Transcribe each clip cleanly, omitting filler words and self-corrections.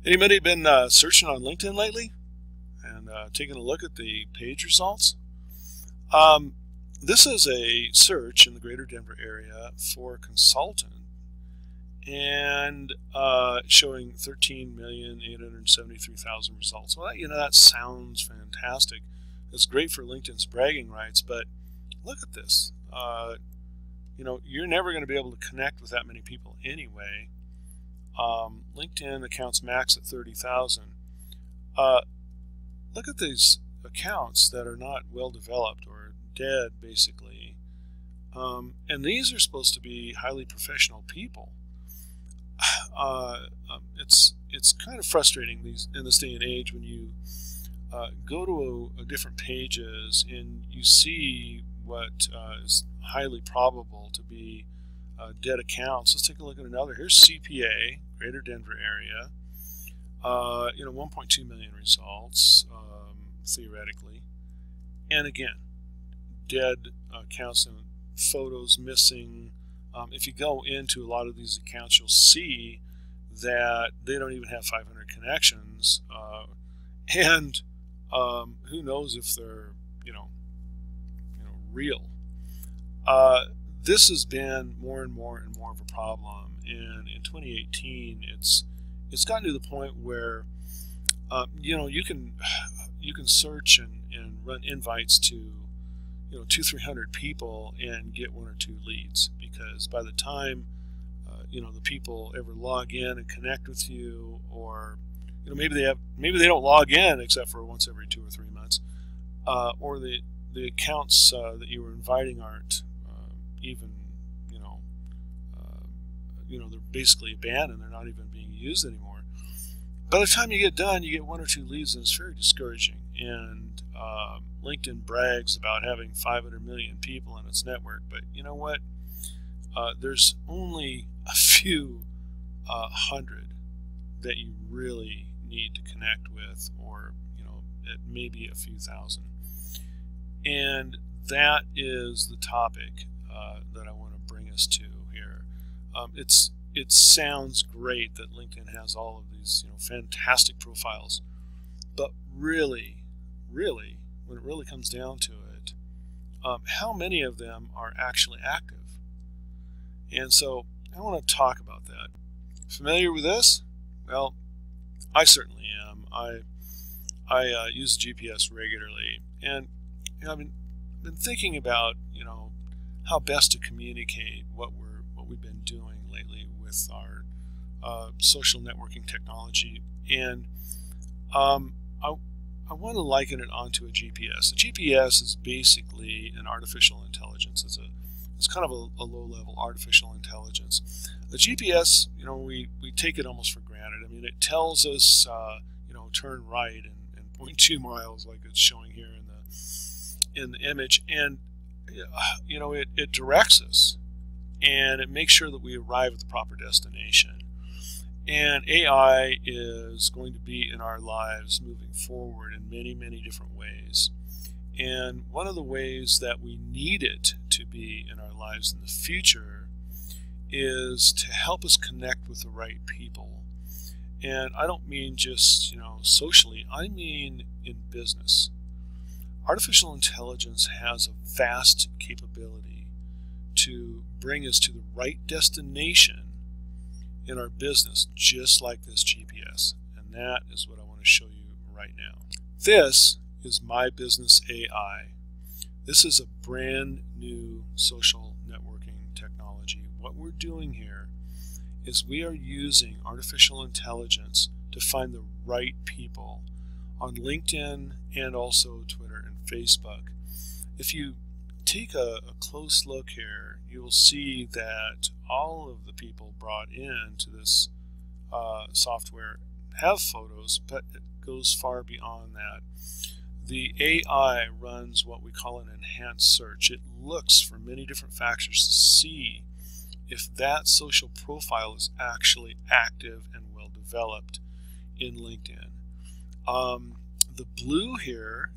Anybody been searching on LinkedIn lately and taking a look at the page results? This is a search in the greater Denver area for a consultant and showing 13,873,000 results. Well, that sounds fantastic. It's great for LinkedIn's bragging rights, but look at this. You're never going to be able to connect with that many people anyway. LinkedIn accounts max at 30,000. Look at these accounts that are not well developed or dead, basically. And these are supposed to be highly professional people. It's kind of frustrating in this day and age when you go to different pages and you see what is highly probable to be dead accounts. Let's take a look at another. Here's CPA, Greater Denver area. 1.2 million results, theoretically. And again, dead accounts and photos missing. If you go into a lot of these accounts, you'll see that they don't even have 500 connections. And who knows if they're, real. This has been more and more and more of a problem, and in 2018 it's gotten to the point where you can search and run invites to 200-300 people and get 1 or 2 leads, because by the time the people ever log in and connect with you, or maybe they don't log in except for once every 2 or 3 months, or the accounts that you were inviting aren't even they're basically abandoned. They're not even being used anymore. By the time you get done, you get 1 or 2 leads, and it's very discouraging. And LinkedIn brags about having 500 million people in its network, but you know what? There's only a few hundred that you really need to connect with, or maybe a few thousand. And that is the topic that I want to bring us to here. It sounds great that LinkedIn has all of these fantastic profiles, but really, when it really comes down to it, how many of them are actually active? And so I want to talk about that. Familiar with this? Well, I certainly am. I use GPS regularly, and I've been thinking about how best to communicate what we've been doing lately with our social networking technology, and I want to liken it onto a GPS. A GPS is basically an artificial intelligence. It's kind of a low-level artificial intelligence. The GPS, we take it almost for granted. I mean, it tells us, turn right and 0.2 miles, like it's showing here in the image, and it directs us, and it makes sure that we arrive at the proper destination. And AI is going to be in our lives moving forward in many, many different ways. And one of the ways that we need it to be in our lives in the future is to help us connect with the right people. And I don't mean just, socially, I mean in business. Artificial intelligence has a vast capability to bring us to the right destination in our business, just like this GPS. And that is what I want to show you right now. This is MyBusinessAI. This is a brand new social networking technology. What we're doing here is we are using artificial intelligence to find the right people on LinkedIn and also Twitter and Facebook. If you take a close look here, you will see that all of the people brought into this software have photos, but it goes far beyond that. The AI runs what we call an enhanced search. It looks for many different factors to see if that social profile is actually active and well developed in LinkedIn. The blue here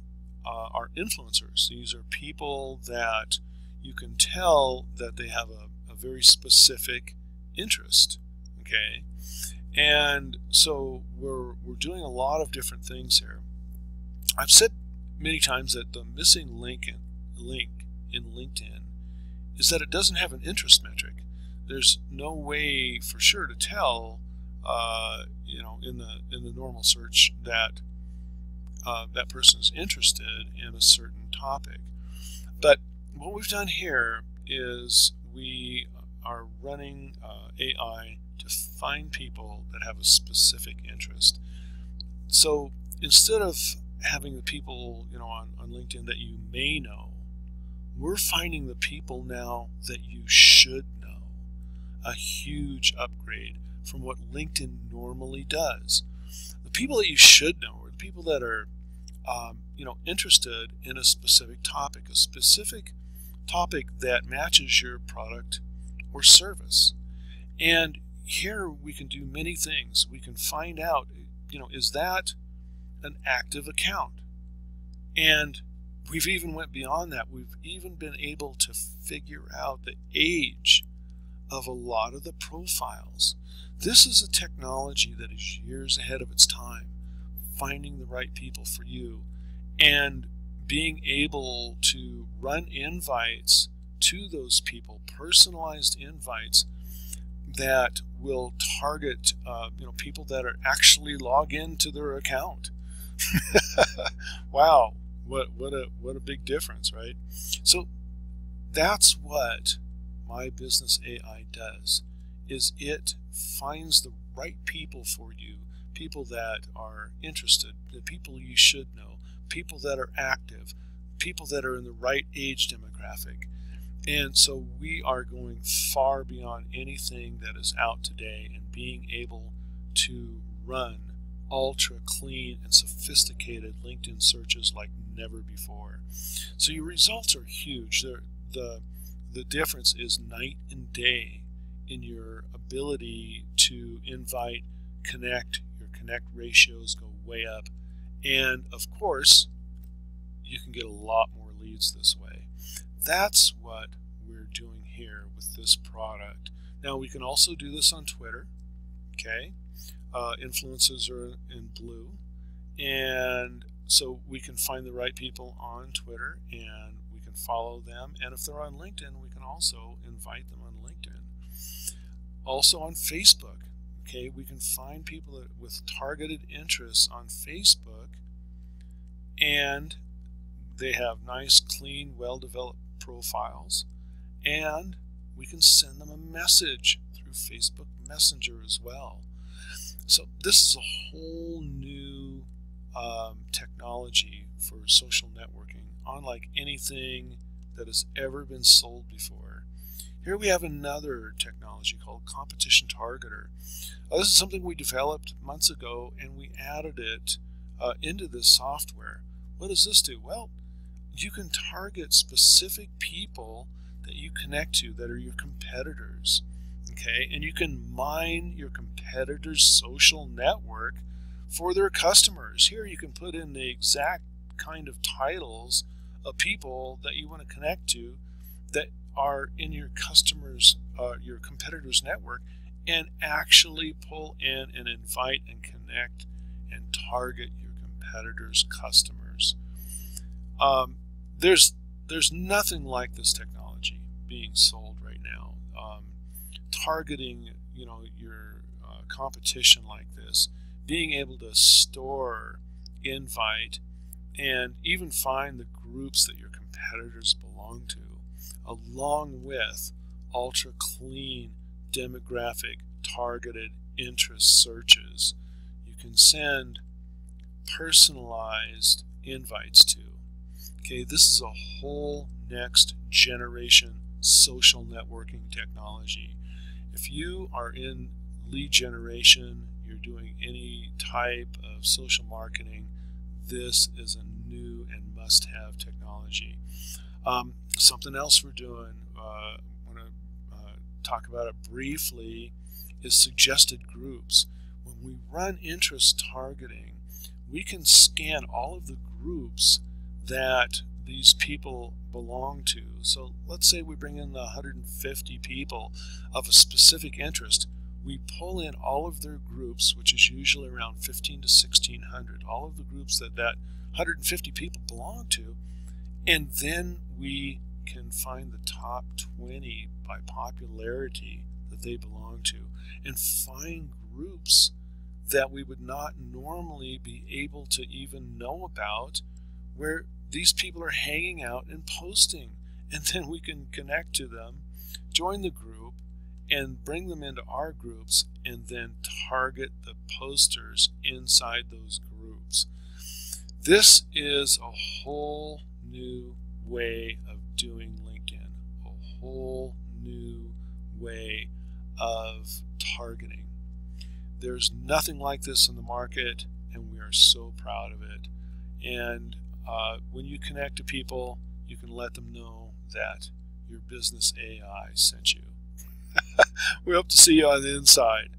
are influencers. These are people that you can tell that they have a very specific interest, okay? And so we're doing a lot of different things here. I've said many times that the missing link in LinkedIn is that it doesn't have an interest metric. There's no way for sure to tell, in the normal search that that person is interested in a certain topic. But what we've done here is we are running AI to find people that have a specific interest. So instead of having the people on LinkedIn that you may know, we're finding the people now that you should know. A huge upgrade from what LinkedIn normally does. The people that you should know are the people that are interested in a specific topic that matches your product or service. And here we can do many things. We can find out, is that an active account? And we've even went beyond that. We've even been able to figure out the age of a lot of the profiles. This is a technology that is years ahead of its time, finding the right people for you and being able to run invites to those people, personalized invites that will target people that are actually log into their account. Wow, what a big difference, right? So that's what MyBusinessAI does, is it finds the right people for you, people that are interested, the people you should know, people that are active, people that are in the right age demographic. And so we are going far beyond anything that is out today and being able to run ultra clean and sophisticated LinkedIn searches like never before. So your results are huge. The difference is night and day in your ability to invite, connect. Your connect ratios go way up. And of course, you can get a lot more leads this way. That's what we're doing here with this product. Now we can also do this on Twitter. Okay, influences are in blue, and so we can find the right people on Twitter and we can follow them. And if they're on LinkedIn, we can also invite them on LinkedIn. Also on Facebook, okay, we can find people with targeted interests on Facebook, and they have nice, clean, well-developed profiles, and we can send them a message through Facebook Messenger as well. So this is a whole new technology for social networking, unlike anything that has ever been sold before. Here we have another technology called Competition Targeter. This is something we developed months ago, and we added it into this software. What does this do? Well, you can target specific people that you connect to that are your competitors, okay? And you can mine your competitors' social network for their customers. Here you can put in the exact kind of titles of people that you want to connect to that are in your your competitors' network, and actually pull in and invite and connect and target your competitors' customers. There's nothing like this technology being sold right now. Targeting, your competition like this, being able to store, invite, and even find the groups that your competitors belong to, along with ultra clean demographic targeted interest searches you can send personalized invites to. Okay, this is a whole next generation social networking technology. If you are in lead generation, you're doing any type of social marketing, this is a new and must-have technology. Something else we're doing, I want to talk about it briefly, is suggested groups. When we run interest targeting, we can scan all of the groups that these people belong to. So let's say we bring in 150 people of a specific interest. we pull in all of their groups, which is usually around 15 to 1600, all of the groups that 150 people belong to, and then we can find the top 20 by popularity that they belong to, and find groups that we would not normally be able to even know about, where these people are hanging out and posting, and then we can connect to them, join the group, and bring them into our groups, and then target the posters inside those groups. This is a whole new way of doing LinkedIn, a whole new way of targeting. There's nothing like this in the market, and we are so proud of it. And when you connect to people, you can let them know that your business AI sent you. We hope to see you on the inside.